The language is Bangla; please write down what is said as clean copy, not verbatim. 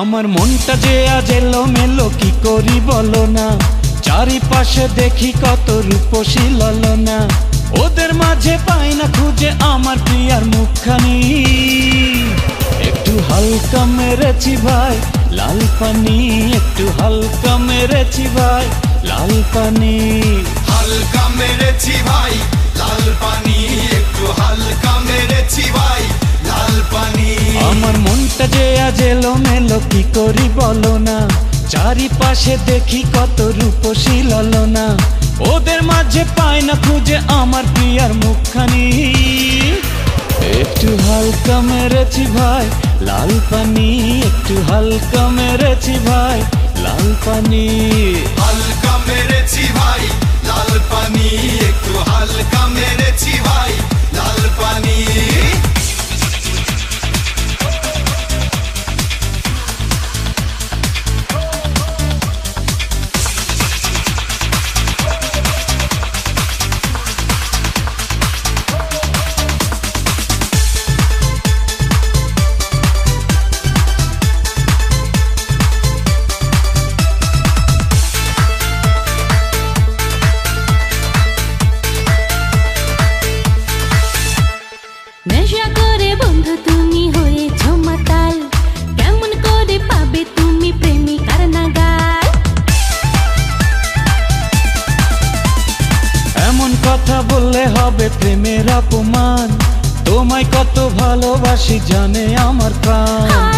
আমার মনটা যে আজ এলোমেলো কি করি বলো না, চারিপাশে দেখি কত রূপসী ললনা, ওদের মাঝে পাই না খুঁজে আমার প্রিয়ার মুখখানি। একটু হালকা মেরেছি ভাই লাল পানি, একটু হালকা মেরেছি ভাই লাল পানি। হালকা মেরেছি ভাই লাল পানি, একটু হালকা মেরেছি ভাই লাল পানি। আমার মনটা যে আজ এলোমেলো কি করি বলো না, চারিপাশে দেখি কত রূপসী ললনা, ওদের মাঝে পাই না খুঁজে আমার প্রিয়ার মুখখানি। একটু হালকা মেরেছি ভাই লাল পানি, একটু হালকা মেরেছি ভাই লাল পানি। হালকা মেরেছি ভাই লাল পানি, একটু হালকা মেরেছি ভাই লাল পানি। নেশা করে বন্ধু তুমি হয়েছো মাতাল, কেমন করে পাবে তুমি প্রেমিকার নাগাল। এমন কথা বললে হবে প্রেমের অপমান, তোমায় কত ভালোবাসি জানে আমার প্রাণ।